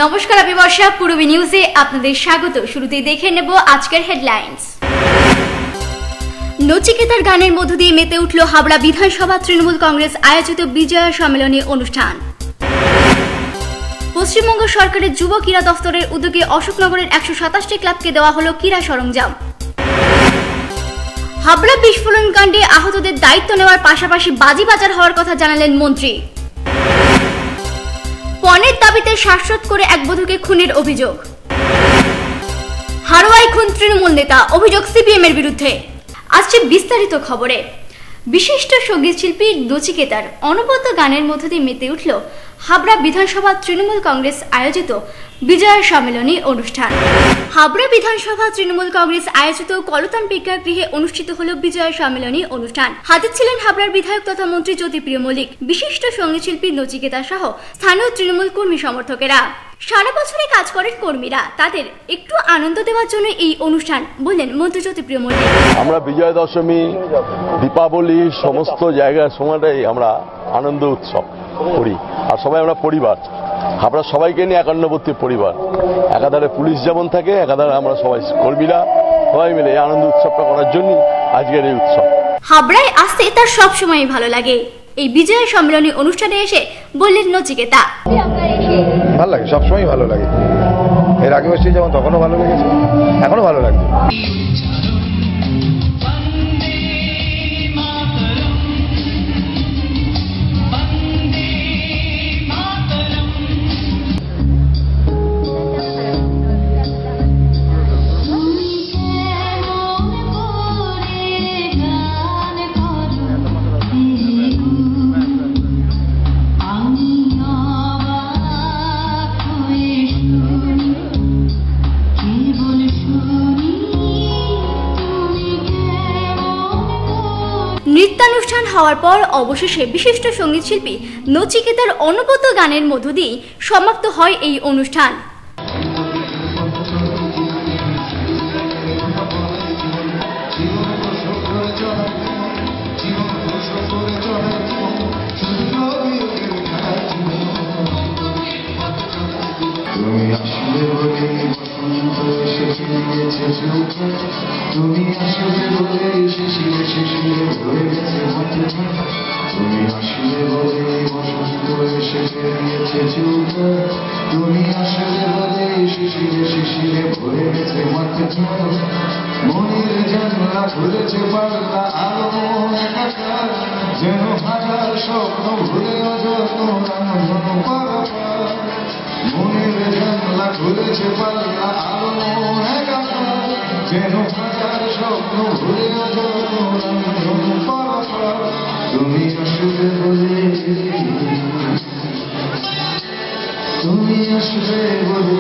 নমস্কার, আমি বর্ষা। পূর্বী নিউজে আপনাদের স্বাগত। শুরুতেই দেখে নেব আজকের হেডলাইন্স। নচিকেতার গানের মধ্য দিয়ে মেতে উঠল হাবড়া বিধানসভা তৃণমূল কংগ্রেস আয়োজিত বিজয়া সম্মেলনী অনুষ্ঠান। পশ্চিমবঙ্গ সরকারের যুব ক্রীড়া দফতরের উদ্যোগে অশোকনগরের 127টি ক্লাবকে দেওয়া হল ক্রীড়া সরঞ্জাম। হাবড়া বিস্ফোরণ কাণ্ডে আহতদের দায়িত্ব নেওয়ার পাশাপাশি বাজি বাজার হওয়ার কথা জানালেন মন্ত্রী। পণের দাবিতে শ্বাসরোধ করে এক বধূকে খুনের অভিযোগ। হারোয়ায় খুন তৃণমূল নেতা, অভিযোগ সিপিএম এর বিরুদ্ধে। আসছে বিস্তারিত খবরে। বিশিষ্ট সঙ্গীত শিল্পী নচিকেতার অনবদ্য গানের মধ্য দিয়ে মেতে উঠল হাবড়া বিধানসভা তৃণমূল কংগ্রেস আয়োজিত বিজয়া সম্মেলনী অনুষ্ঠান। হাবড়া বিধানসভা তৃণমূল কংগ্রেস আয়োজিত কলতান প্রেক্ষাগৃহে অনুষ্ঠিত হল বিজয়া সম্মেলনী অনুষ্ঠান। হাজির ছিলেন হাবড়ার বিধায়ক তথা মন্ত্রী জ্যোতিপ্রিয় মল্লিক, বিশিষ্ট সঙ্গীত শিল্পী নচিকেতা সহ স্থানীয় তৃণমূল কর্মী সমর্থকেরা। সারা বছরে কাজ করেন কর্মীরা, তাদের একটু আনন্দ দেওয়ার জন্য এই অনুষ্ঠান, বললেন মন্ত্রী জ্যোতিপ্রিয় মল্লিক। আমরা বিজয়া দশমী, দীপাবলি সমস্ত জায়গার সময়টাই আমরা আনন্দ উৎসব করি, আর সবাই আমরা পরিবার, আমরা সবাইকে নিয়ে একান্নবর্তী পরিবার। একাধারে পুলিশ যেমন থাকে, একাধারে আমরা সবাই কর্মীরা সবাই মিলে এই আনন্দ উৎসবটা করার জন্য আজকের এই উৎসব। হাবড়ায় আসতে তার সবসময় ভালো লাগে। এই বিজয়া সম্মেলনী অনুষ্ঠানে এসে বললেন নচিকেতা, ভালো লাগে, সবসময় ভালো লাগে। এর আগে এসেছি যেমন তখনও ভালো লেগেছে, এখনো ভালো লাগছে। নৃত্যানুষ্ঠান হওয়ার পর অবশেষে বিশিষ্ট সঙ্গীত শিল্পী নচিকেতার অনবদ্য গানের মধ্য দিয়ে সমাপ্ত হয় এই অনুষ্ঠান। তুমি আসলে বলে শিশিরে শিশিরে ধরে গেছে মাঠে, তুমি আসলে বলে বসন্ত এসেছে নিয়েছে চুলটা, তুমি আসলে বলে শিশিরে শিশিরে ভরে গেছে মাঠে, মনের জানলা খুলেছে পাল্লা আলো একাকার, যেন হাজার স্বপ্ন ভুলে অযত্ন রাঙানো পারাপার, মনের জানলা খুলেছে পাল্লা আলো একাকার, যেন হাজার স্বপ্ন ভুলে অযত্ন রাঙানো পারাপার, তুমি আসবে বলে, তুমি আসবে বলে।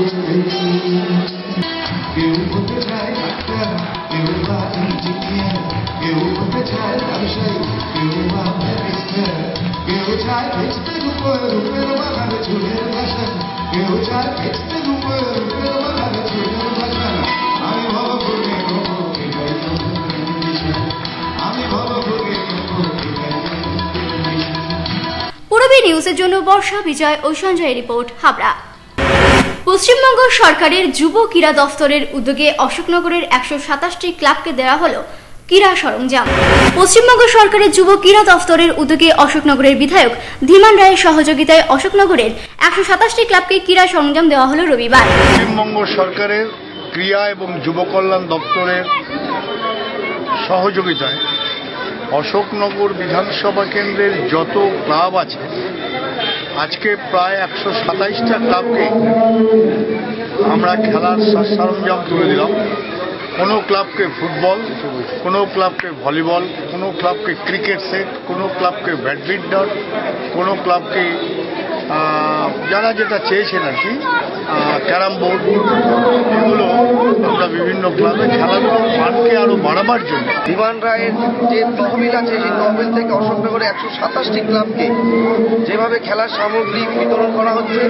কেউ হতে চায় ডাক্তার, কেউ বা ইঞ্জিনিয়ার, কেউ হতে চায় ব্যবসায়ী, কেউ বা ব্যারিস্টার, কেউ চায় ভেস্তে রূপের বাগানে চুলের ভাষা, কেউ চায় ভেস্তে রূপের বাগানে চুলের ভাষা। আমি ভালো করে আমি ভালো করে পূর্বী নিউজের জন্য বর্ষা, বিজয় ও সঞ্জয়ের রিপোর্ট, হাবড়া। পশ্চিমবঙ্গ সরকারের যুব ক্রীড়া দফতরের উদ্যোগে অশোকনগরের 127টি ক্লাবকে দেওয়া হল ক্রীড়া সরঞ্জাম। পশ্চিমবঙ্গ সরকারের যুব ক্রীড়া দফতরের উদ্যোগে অশোকনগরের বিধায়ক ধীমান রায়ের সহযোগিতায় অশোকনগরের 127টি ক্লাবকে ক্রীড়া সরঞ্জাম দেওয়া হল রবিবার। পশ্চিমবঙ্গ সরকারের ক্রীড়া এবং যুব কল্যাণ দপ্তরের সহযোগিতায় অশোকনগর বিধানসভা কেন্দ্রের যত ক্লাব আছে, আজকে প্রায় 127টা ক্লাবকে আমরা খেলার সরঞ্জাম তুলে দিলাম। কোনো ক্লাবকে ফুটবল, কোনো ক্লাবকে ভলিবল, কোনো ক্লাবকে ক্রিকেট সেট, কোনো ক্লাবকে ব্যাডমিন্টন, কোনো ক্লাবকে যারা যেটা চেয়েছেন আর কি, ক্যারাম বোর্ড, এগুলো আমরা বিভিন্ন ক্লাবে খেলাধুলোর মানকে আরও বাড়াবার জন্য ধীমান রায়ের যে তহবিল আছে, সেই তহবিল থেকে অশোকনগরে 127টি ক্লাবকে যেভাবে খেলার সামগ্রী বিতরণ করা হচ্ছে,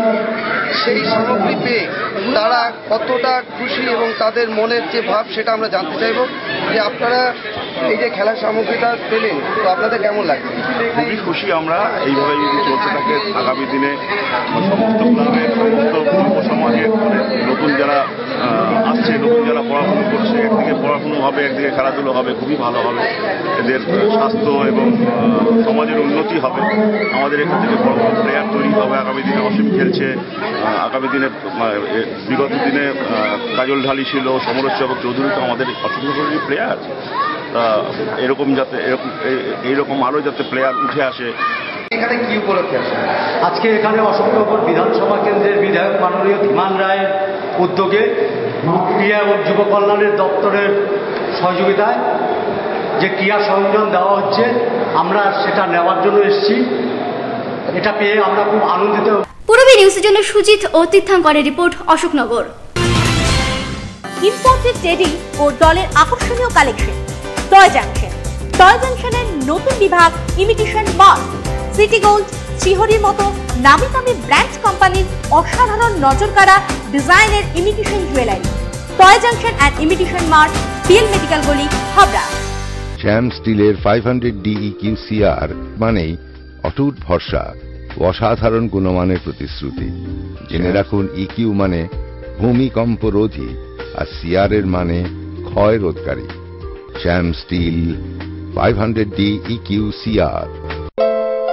সেই সামগ্রী পেয়ে তারা কতটা খুশি এবং তাদের মনের যে ভাব সেটা আমরা জানতে চাইব। যে আপনারা এই যে খেলার সামগ্রীটা পেলেন, তো আপনাদের কেমন লাগছে? খুবই খুশি আমরা। এইভাবে যদি চলতে থাকে আগামী দিনে সমস্ত ক্লাবের, সমস্ত যুব সমাজের, নতুন যারা আসছে, নতুন যারা পড়াশুনো করছে, একদিকে পড়াশুনো হবে, একদিকে খেলাধুলো হবে, খুবই ভালো হবে। এদের স্বাস্থ্য এবং সমাজের উন্নতি হবে। আমাদের এখান থেকে বড় বড় প্লেয়ার তৈরি হবে আগামী দিনে। অসীম খেলছে, আগামী দিনে বিগত দিনে কাজল ঢালি ছিল, সমরেশ্বর চৌধুরী, তো আমাদের অসংখ্য প্লেয়ার। তা এরকম যাতে এইরকম আরও যাতে প্লেয়ার উঠে আসে। এখানে কি উপলক্ষে আসে? আজকে এখানে অশোকনগর বিধানসভা কেন্দ্রের বিধায়ক মাননীয় ধীমান রায়ের উদ্যোগে ক্রীড়া ও যুব কল্যাণের দপ্তরের সহযোগিতায় যে ক্রীড়া সরঞ্জাম দেওয়া হচ্ছে, আমরা সেটা নেওয়ার জন্য এসেছি। এটা পেয়ে আমরা খুব আনন্দিত। পূর্বী নিউজের জন্য সুজিত ও তীর্থঙ্করের রিপোর্ট, অশোকনগর। ইম্পোর্টেড টেডি ও ডলের আকর্ষণীয় কালেকশন। Toy junction. টয় জাংশনের নতুন বিভাগ ইমিটেশন মার্ক। সিটি গোল্ড, চিহরির মতো নামি দামি ব্র্যান্ড কোম্পানির অসাধারণ নজরকাড়া ডিজাইনের imitation jewellery. Toy junction and imitation mark, PL medical গলি, হাবড়া। শ্যাম স্টিলের 500 DEQCR মানেই অটুট ভরসা, অসাধারণ গুণমানের প্রতিশ্রুতি। জেনে রাখুন, ইকিউ মানে ভূমিকম্প রোধী, আর সিআর এর মানে ক্ষয় রোধকারী। শ্যাম স্টিল 500 DEQCR।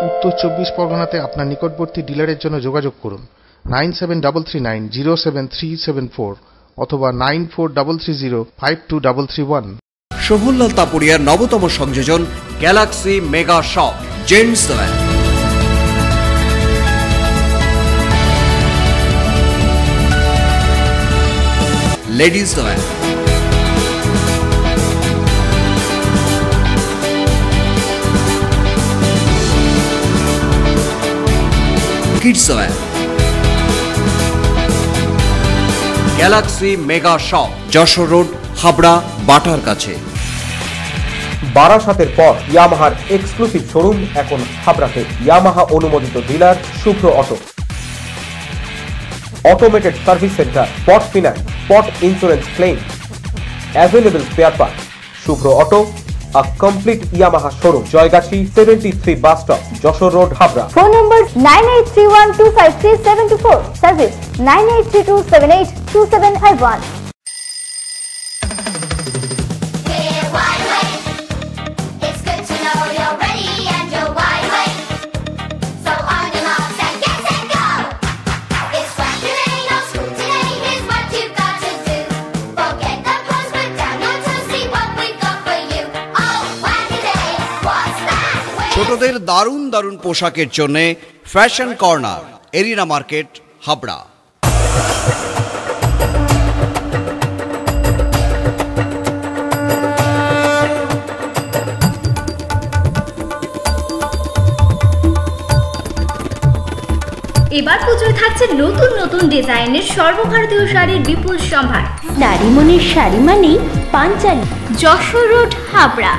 উত্তর 24 পরগনাতে আপনার নিকটবর্তী ডিলারের জন্য যোগাযোগ করুন 9733907374 অথবা 9433052331। সোহনলাল তাপুরিয়ার নবতম সংযোজন Galaxy Mega Shop gents wear. Ladies wear, kids wear. Galaxy Mega Shop, Jessore road, Habra, বাটার কাছে। বারাসাতের পর ইয়ামাহার এক্সক্লুসিভ শোরুম এখন হাবড়াতে। ইয়ামাহা অনুমোদিত dealer Shubhra auto. Automated service centre, spot finance, spot insurance claim, available spare part. Shubhra auto, a complete Yamaha showroom, Joygachi 73 bus stop, Joshore Road, Habra. Phone number 9831253724. Service 9832782751. ছোটদের দারুণ দারুণ পোশাকের জন্য fashion corner, arena market, Habra. এবার পুজোয় থাকছে নতুন নতুন ডিজাইনের সর্বভারতীয় শাড়ির বিপুল সম্ভার। নারী মনের শাড়ি মানেই পাঞ্চালী। যশোর রোড, হাবড়া।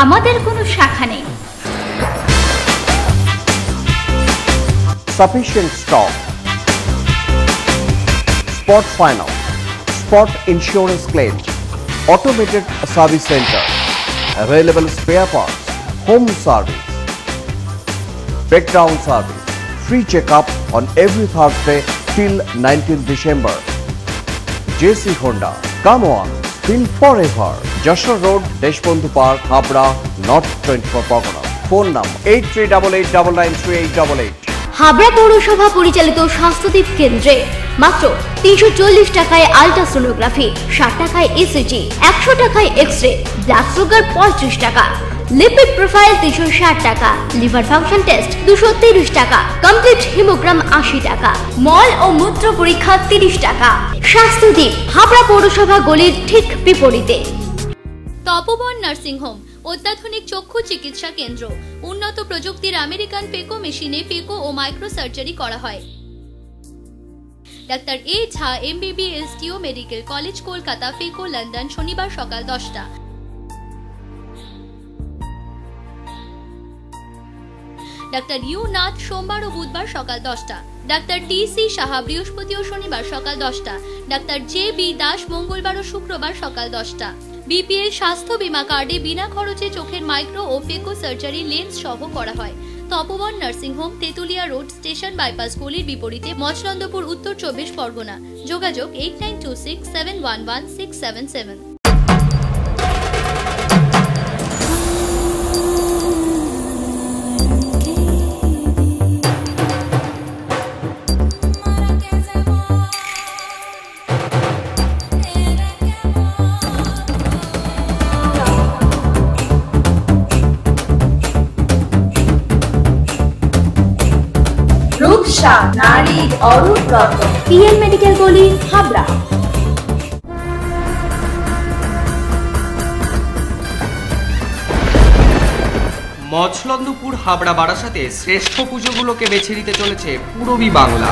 আমাদের কোনো শাখা নেই। Sufficient stock. Spot finance, spot insurance claim, automated service center, available spare parts, home service, breakdown service, free checkup on every Thursday till 19th December. JC Honda, come on, still forever. Joshore Road, Deshbandhu Park, Habra, North 24 Pargana. Phone number 8388993888. Habra পৌরসভা পরিচালিত স্বাস্থ্যদীপ কেন্দ্রে মাত্র 340 টাকায় ultrasonography, 60 টাকায় ECG, 100 টাকায় X-ray, blood sugar 35 টাকা, lipid profile 360 টাকা, liver function test 230 টাকা, কমপ্লিট হিমোগ্রাম 80 টাকা, মল ও মূত্র পরীক্ষা 30 টাকা। স্বাস্থ্যদীপ, হাবড়া পৌরসভা গলির ঠিক বিপরীতে। তপবন নার্সিং হোম, অত্যাধুনিক চক্ষু চিকিৎসা কেন্দ্র, উন্নত প্রযুক্তির আমেরিকান ফেকো মেশিনে ফেকো ও মাইক্রো সার্জারি করা হয়। ডাক্তার এ ঝা MBBS টিও medical college, Kolkata, phaco London, শনিবার সকাল 10টা। ডাক্তার ইউ নাথ, সোমবার ও বুধবার সকাল 10টা। ডাক্তার TC সাহা, বৃহস্পতি ও শনিবার সকাল 10টা। ডাক্তার JB দাস, মঙ্গলবার ও শুক্রবার সকাল 10টা। বিপিএল স্বাস্থ্য বীমা কার্ডে বিনা খরচে চোখের মাইক্রো ও ফেকো সার্জারি লেন্স সহ করা হয়। Tapoban nursing home, Tetulia road, station bypass গলির বিপরীতে, মচলন্দপুর, উত্তর 24 পরগনা। যোগাযোগ 8926711677। রূপসা নারীর অরূপ রতন, পিএন মেডিকেল গলি, হাবড়া। মচলন্দপুর, হাবড়া, বারাসাতে শ্রেষ্ঠ পুজোগুলোকে বেছে নিতে চলেছে পূরবী বাংলা।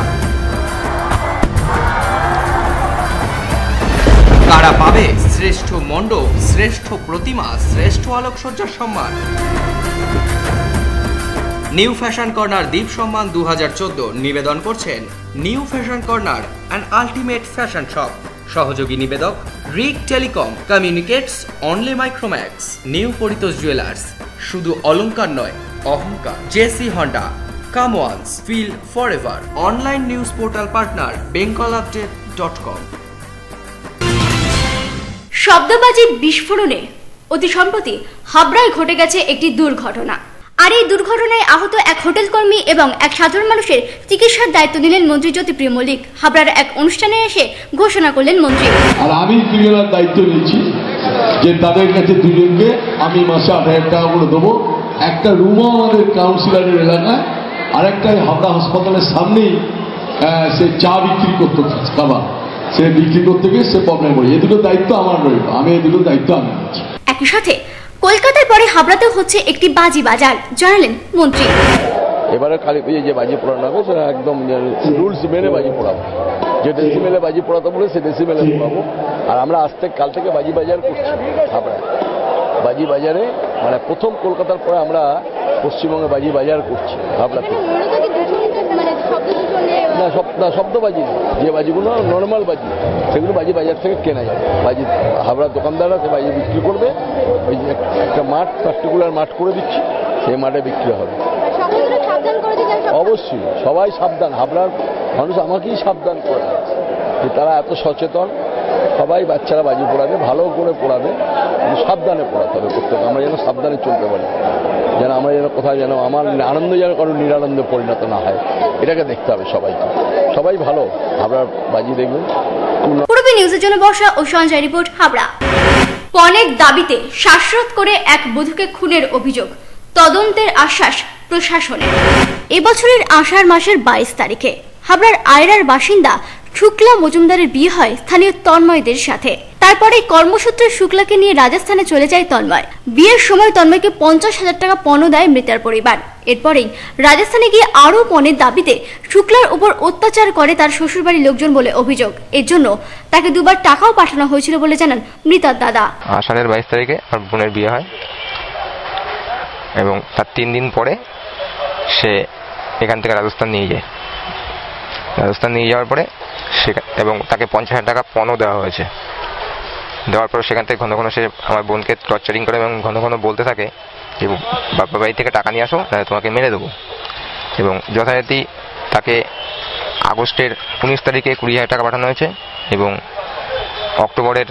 কারা পাবে শ্রেষ্ঠ মণ্ডপ, শ্রেষ্ঠ প্রতিমা, শ্রেষ্ঠ আলোকসজ্জার সম্মান? নিউ ফ্যাশন কর্নার দ্বীপ সম্মান 2014 নিবেদন করছেন new fashion corner and ultimate fashion shop. সহযোগী নিবেদক Rik telecom, communicates, only Micromax, new Paritosh jewellers, শুধু অলংকার নয় অহংকার, JC Honda, come once, feel forever, online news portal partner bengalupdate.com। শব্দবাজি বিস্ফোরণে অতি সম্প্রতি হাবড়ায় ঘটে গেছে একটি দুর্ঘটনা। আর এই দুর্ঘটনায় আহত এক হোটেল কর্মী এবং এক সাধারণ মানুষের চিকিৎসার দায়িত্ব নিলেন মন্ত্রী জ্যোতিপ্রিয় মল্লিক। হাবড়ার এক অনুষ্ঠানে এসে ঘোষণা করলেন মন্ত্রী, আর আমি দুজনের দায়িত্ব নিয়েছি যে তাদের কাছে দুজনকে আমি মাসে 8,000 টাকা করে দেবো। একটা রুমও আমাদের কাউন্সিলরের এলাকায়, আর একটা হাবড়া হাসপাতালের সামনেই সে চা বিক্রি করতো, খাবার সে বিক্রি করতে গিয়ে সে প্রবলেম করে। এই দুটো দায়িত্ব আমার রইল, আমি এই দুটো দায়িত্ব আমি নিচ্ছি। একই সাথে কলকাতার পরে হাবড়াতেও হচ্ছে একটি বাজি বাজার, জানালেন মন্ত্রী। এবারে কালী পুজোয় যে বাজি পোড়ানো হবে সেটা একদম রুলস মেনে বাজি পোড়াবো। যে ডেসিমেলে বাজি পোড়াতে বলে সে ডেসিমেলে পোড়াবো। আর আমরা কাল থেকে বাজি বাজার করছি হাবড়ায়। বাজি বাজারে মানে প্রথম কলকাতার পরে আমরা পশ্চিমবঙ্গে বাজি বাজার করছি হাবড়াতে। না শব্দ বাজি, যে বাজিগুলো নর্মাল বাজি সেগুলো বাজি বাজার থেকে কেনা যাবে। বাজি হাবড়ার দোকানদাররা সে বাজি বিক্রি করবে। ওই যে একটা মাঠ, পার্টিকুলার মাঠ করে দিচ্ছি, সেই মাঠে বিক্রি হবে। অবশ্যই সবাই সাবধান, হাবড়ার মানুষ আমাকেই সাবধান করে যে তারা এত সচেতন। সবাই বাচ্চারা বাজি পোড়াবে, ভালো করে পোড়াবে, কিন্তু সাবধানে পোড়াতে হবে প্রত্যেক। আমরা যেন সাবধানে চলতে পারি, যেন আমরা যেন কোথায় যেন আমার আনন্দ যেন কারো নিরানন্দে পরিণত না হয়, এটাকে দেখতে হবে সবাইকে। সবাই ভালো হাবড়ার বাজি দেখবেন। পূর্বী নিউজের জন্য বর্ষা ও সঞ্জয় রিপোর্ট, হাবড়া। পণের দাবিতে শ্বাসরোধ করে এক বধূকে খুনের অভিযোগ, তদন্তের আশ্বাস প্রশাসনের। এবছরের আষাঢ় মাসের 22 তারিখে হাবড়ার আয়রার বাসিন্দা শুক্লা মজুমদারের বিয়ে হয় স্থানীয় তন্ময়দের সাথে। তারপরে কর্মসূত্রে শুক্লাকে নিয়ে রাজস্থানে চলে যায় তন্ময়। বিয়ের সময় তন্ময়কে 50,000 টাকা পণ দেয় মৃতার পরিবার। এরপরেই রাজস্থানে গিয়ে আরও পণের দাবিতে শুক্লার উপর অত্যাচার করে তার শ্বশুরবাড়ির লোকজন বলে অভিযোগ। এর জন্য তাকে 2বার টাকাও পাঠানো হয়েছিল বলে জানান মৃতার দাদা। আষাঢ়ের 22 তারিখে আমার বোনের বিয়ে হয় এবং তার 3 দিন পরে সে এখান থেকে রাজস্থান নিয়ে যায়। রাজস্থান নিয়ে যাওয়ার পরে এবং তাকে 50,000 টাকা পণও দেওয়া হয়েছে। দেওয়ার পর সেখান থেকে ঘন ঘন সে আমার বোনকে টর্চারিং করে এবং ঘন ঘন বলতে থাকে যে বাপা বাড়ি থেকে টাকা নিয়ে আসো, তাহলে তোমাকে মেরে দেবো। এবং যথারীতি তাকে আগস্টের 19 তারিখে 20,000 টাকা পাঠানো হয়েছে এবং অক্টোবরের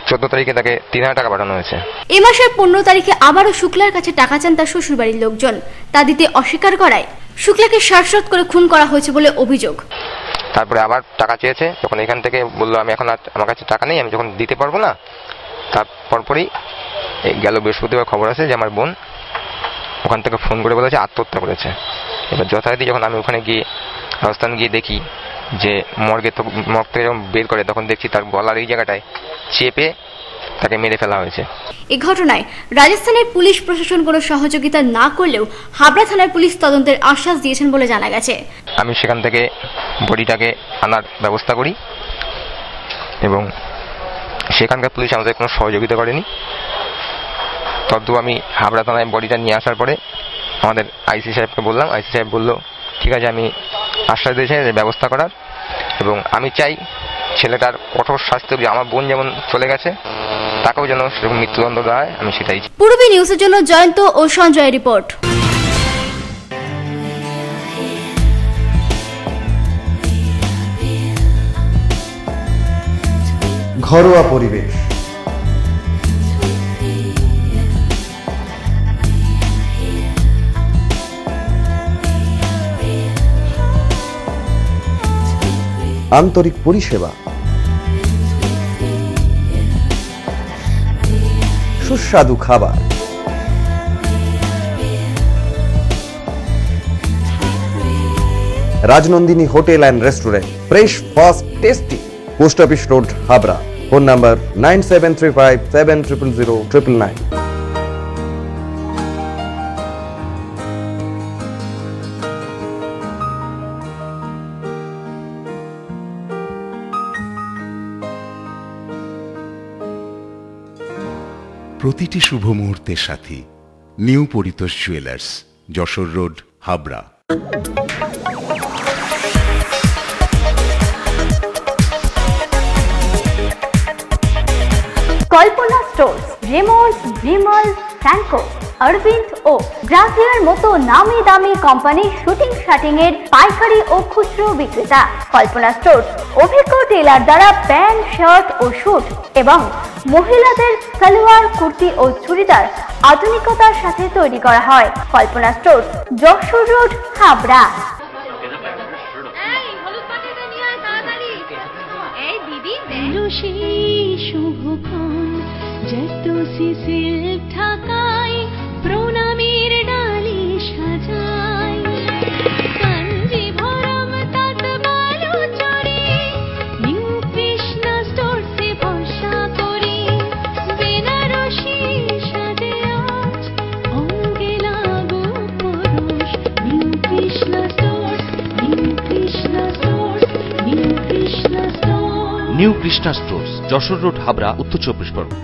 14 তারিখে তাকে 3,000 টাকা পাঠানো হয়েছে। এই মাসের 15 তারিখে আবারও শুক্লার কাছে টাকা চান তার শ্বশুরবাড়ির লোকজন। তা দিতে অস্বীকার করায় শুক্লাকে শ্বাসরোধ করে খুন করা হয়েছে বলে অভিযোগ। তারপরে আবার টাকা চেয়েছে, যখন এখান থেকে বললো আমি এখন আমার কাছে টাকা নেই, আমি যখন দিতে পারবো না, তারপরই গেল বৃহস্পতিবার খবর আছে যে আমার বোন ওখান থেকে ফোন করে বলেছে আত্মহত্যা করেছে। এবার যথারীতি যখন আমি ওখানে গিয়ে রাজস্থান গিয়ে দেখি যে মর্গ থেকে যখন বের করে, তখন দেখছি তার গলার এই জায়গাটায় চেপে তাকে মেরে ফেলা হয়েছে। এই ঘটনায় রাজস্থানের পুলিশ প্রশাসন কোনো সহযোগিতা না করলেও হাবড়া থানার পুলিশ তদন্তের আশ্বাস দিয়েছেন বলে জানা গেছে। আমি সেখান থেকে বডিটাকে আনার ব্যবস্থা করি এবং সেখানকার পুলিশ আমাদের কোনো সহযোগিতা করেনি। তদ্রুপ আমি হাবড়া থানায় বডিটা নিয়ে আসার পরে আমাদের আইসি সাহেবকে বললাম। আইসি সাহেব বলল ঠিক আছে, আমি আশ্বাস দিয়েছি ব্যবস্থা করার, এবং আমি চাই ছেলেটার কঠোর শাস্তি, আমার বোন যেমন চলে গেছে তাকেও যেন সেরকম মৃত্যুদণ্ড দেয়, আমি সেটাই। পূর্বী নিউজের জন্য জয়ন্ত ও সঞ্জয় রিপোর্ট। ঘরোয়া পরিবেশ, আন্তরিক পরিষেবা, সুস্বাদু খাবার, Rajnandini hotel and restaurant, fresh, fast, tasty. Post office road, Habra. Phone number 9735700099। প্রতিটি শুভ মুহূর্তের সাথী new Paritosh jewellers, Jessore road, Habra. Kalpana stores, Raymonds, Vimal, Franco, Arvind ও গ্রাসিয়ার মতো নামি দামি কোম্পানির শুটিং শাটিং এর পাইকারি ও খুচরো বিক্রেতা। কল্পনা স্টোর্স অভিজ্ঞ টেলার দ্বারা প্যান্ট, শার্ট ও স্যুট এবং মহিলাদের সালোয়ার, কুর্তি ও চুড়িদার আধুনিকতার সাথে তৈরি করা হয়। কল্পনা স্টোর্স, যশোর রোড, হাবড়া। প্রণামীর ডালি সাজাই, কাঞ্জি ভরম তাত বালু চড়ি, নিউ কৃষ্ণা স্টোরসে ভরসা করি, বেনারসি সাজে আজ অঙ্গে লাগু পুরুষ, new Krishna stores, new Krishna stores, new Krishna stores. New Krishna stores, Jessore road, Habra, উত্তর 24 পরগনা।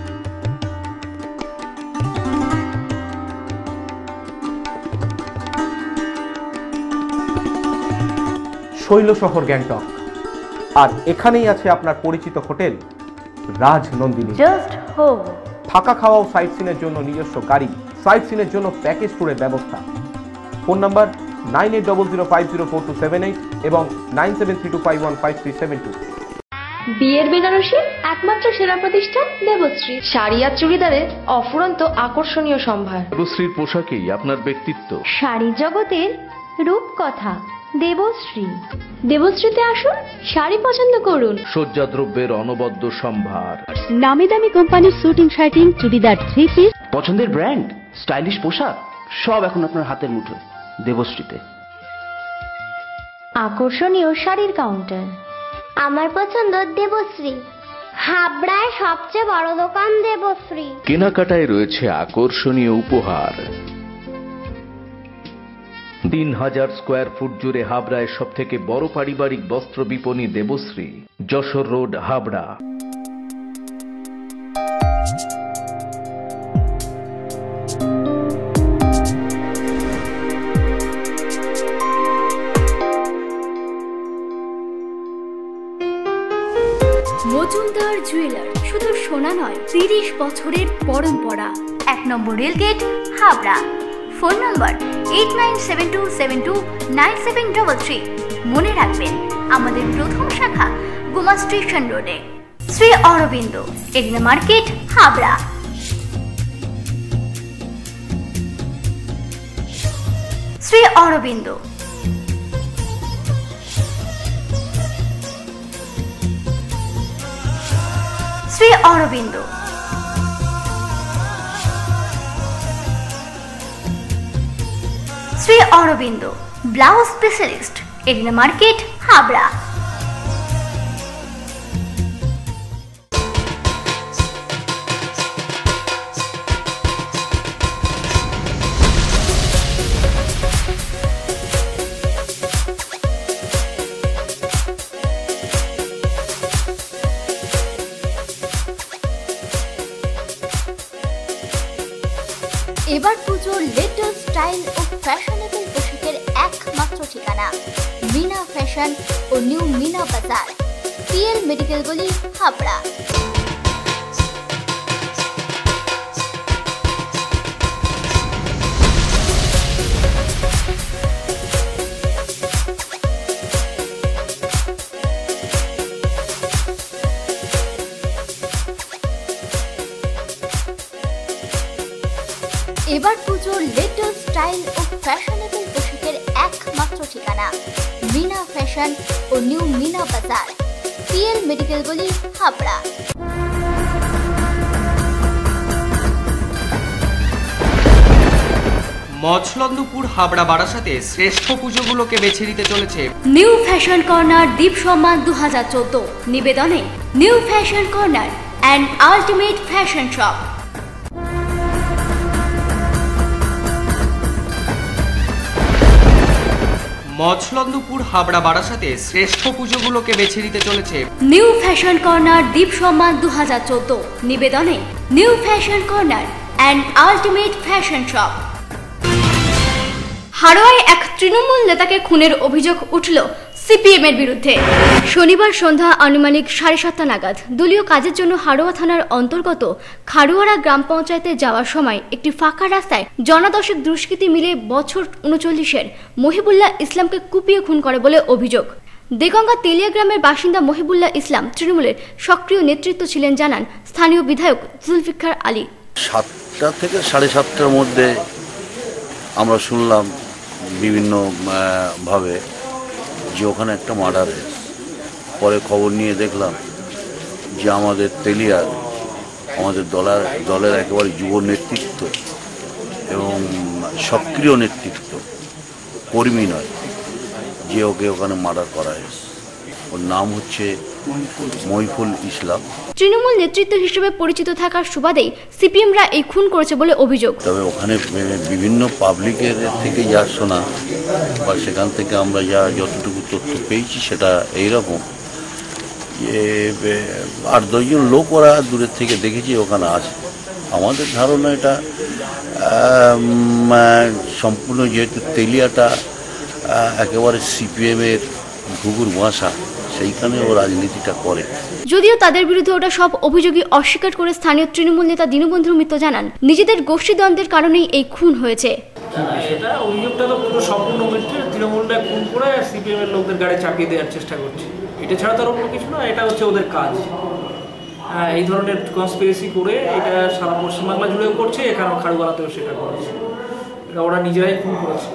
শৈল শহর গ্যাংটক, আর এখানেই আছে আপনার পরিচিত হোটেল রাজনন্দিনী। Just home. থাকা খাওয়া ও সাইট সিনের জন্য নিজস্ব গাড়ি, সাইট সিনের জন্য প্যাকেজ ট্যুরের ব্যবস্থা। ফোন নাম্বার 9800504278 এবং 9732515372। বিয়ের বেনারসি একমাত্র সেরা প্রতিষ্ঠান দেবশ্রী। শাড়ি আর চুড়িদারের অফুরন্ত আকর্ষণীয় সম্ভার। দেবশ্রীর পোশাকেই আপনার ব্যক্তিত্ব। শাড়ি জগতের রূপকথা দেবশ্রী। দেবশ্রীতে আসুন, শাড়ি পছন্দ করুন। সজ্জাদ্রব্যের অনবদ্য সম্ভার। নামি দামি কোম্পানির শুটিং শার্টিং, চুড়িদার, থ্রি পিস, পছন্দের ব্র্যান্ড, স্টাইলিশ পোশাক সব এখন আপনার হাতের মুঠোয় দেবশ্রীতে। আকর্ষণীয় শাড়ির কাউন্টার। আমার পছন্দ দেবশ্রী। হাবড়ায় সবচেয়ে বড় দোকান দেবশ্রী। কেনাকাটায় রয়েছে আকর্ষণীয় উপহার। 3000 স্কোয়ার ফুট জুড়ে হাবড়ায় সব থেকে বড় পারিবারিক বস্ত্র বিপণী দেবশ্রী, যশোর রোড, হাবড়া। মজুমদার জুয়েলার, শুধু সোনা নয়, 30 বছরের পরম্পরা। 1 নম্বর রেলগেট, হাবড়া। ফোন নম্বর 8972729733। মনে রাখবেন, আমাদের প্রথম শাখা গোমা স্টেশন রোডে। Shri Aurobindo, arena market, Habra. Shri Aurobindo. Shri Aurobindo. Shri Aurobindo blouse specialist, arena market, Habra. এবার পুজোর লেটেস্ট স্টাইল ও ফ্যাশনেবল পোশাকের একমাত্র ঠিকানা মিনা ফ্যাশন ও new Meena Bazaar, PL medical গলি, হাবড়া। এবার পুজোর লেটেস্ট স্টাইল ও ফ্যাশনেবল পোশাকের একমাত্র ঠিকানা মিনা ফ্যাশন ও new Meena Bazaar, PL medical গলি, হাবড়া। মছলন্দপুর হাবড়া বারাসাতে শ্রেষ্ঠ পুজোগুলোকে বেছে নিতে চলেছে নিউ ফ্যাশন কর্নার দ্বীপ সম্মান 2014 নিবেদনে new fashion corner and ultimate fashion shop. Machlandapur Habra বারাসাতে শ্রেষ্ঠ পুজোগুলোকে বেছে নিতে চলেছে নিউ ফ্যাশন কর্নার দ্বীপ সম্মান 2014 নিবেদনে new fashion corner and ultimate fashion shop. হাড়োয়ায় এক তৃণমূল নেতাকে খুনের অভিযোগ উঠল সিপিএম এর বিরুদ্ধে। শনিবার সন্ধ্যা আনুমানিক 7:30 নাগাদ দলীয় কাজের জন্য হাড়োয়া থানার অন্তর্গত খাড়ুয়ারা গ্রাম পঞ্চায়েতে যাওয়ার সময় একটি ফাঁকা রাস্তায় জনদশেক দুষ্কৃতী মিলে বছর 39-এর মহিবুল্লাহ ইসলামকে কুপিয়ে খুন করে বলে অভিযোগ। দেগঙ্গা তেলিয়া গ্রামের বাসিন্দা মহিবুল্লাহ ইসলাম তৃণমূলের সক্রিয় নেতৃত্ব ছিলেন জানান স্থানীয় বিধায়ক জুলফিকার আলী। 7টা থেকে 7:30টার মধ্যে আমরা শুনলাম বিভিন্ন ভাবে যে ওখানে একটা মার্ডার হয়েছে। পরে খবর নিয়ে দেখলাম যে আমাদের তেলিয়ার আমাদের দলের একেবারে যুব নেতৃত্ব এবং সক্রিয় নেতৃত্ব, কর্মী নয়, যে ওকে ওখানে মার্ডার করা হয়েছে। ওর নাম হচ্ছে মহিফুল ইসলাম। তৃণমূল নেতৃত্ব হিসেবে পরিচিত থাকার সুবাদেই সিপিএমরা এই খুন করেছে বলে অভিযোগ। তবে ওখানে বিভিন্ন পাবলিকের থেকে যা শোনা বা সেখান থেকে আমরা যতটুকু তথ্য পেয়েছি সেটা এইরকম যে 8-10 জন লোক ওরা দূরের থেকে দেখেছি ওখানে আছে। আমাদের ধারণা এটা সম্পূর্ণ, যেহেতু তেলিয়াটা একেবারে সিপিএমের ঘুঘুর বাসা, সেইখানে ও রাজনীতিটা করে। যদিও তাদের বিরুদ্ধে ওটা সব অভিযোগই অস্বীকার করে স্থানীয় তৃণমূল নেতা দীনবন্ধু মিত্র জানান নিজেদের গোষ্ঠীদ্বন্দ্বের কারণেই এই খুন হয়েছে। এটা অভিযোগটা তো পুরো সম্পূর্ণ মিথ্যে। তৃণমূলটা খুন করে সিপিএম এর লোকদের গাড়ি চাপিয়ে দেওয়ার চেষ্টা করছে, এটা ছাড়া তো আর অন্য কিছু না। এটা হচ্ছে ওদের কাজ। এই ধরনের কনস্পিরেসি করে এটা সারা পশ্চিমবাংলা জুড়েও করছে, এখানেও খাড়ুয়ালাতেও সেটা করেছে। এটা ওরা নিজেরাই খুন করেছে।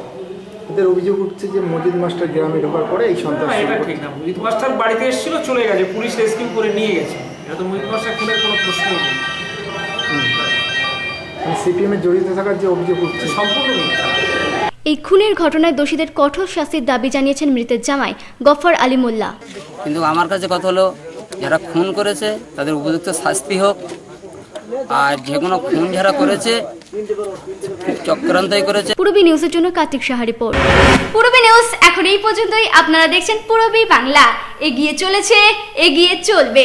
এদের অভিযোগ উঠছে যে মজিদ মাস্টার গ্রামে ঢোকার পরে এই সন্ত্রাস। এটা ঠিক না। মজিদ মাস্টার বাড়িতে এসেছিল, চলে গেছে, পুলিশ রেস্কিউ করে নিয়ে গেছে। এটা তো মজিদ মাস্টার খুনের কোনো প্রশ্নই নেই। সিপিএম এর জড়িত থাকার যে অভিযোগ উঠছে সম্পূর্ণ মিথ্যা। এই খুনের ঘটনায় দোষীদের কঠোর শাস্তির দাবি জানিয়েছেন মৃতের জামাই গফফর আলী মোল্লা। কিন্তু আমার কাছে কথা হলো, যারা খুন করেছে তাদের উপযুক্ত শাস্তি হোক, আর যে কোনো খুন যারা করেছে চক্রান্তই করেছে। পূরবী নিউজের জন্য কার্তিক সাহা রিপোর্ট। পূরবী নিউজ এখন এই পর্যন্তই। আপনারা দেখছেন পূরবী বাংলা, এগিয়ে চলেছে, এগিয়ে চলবে।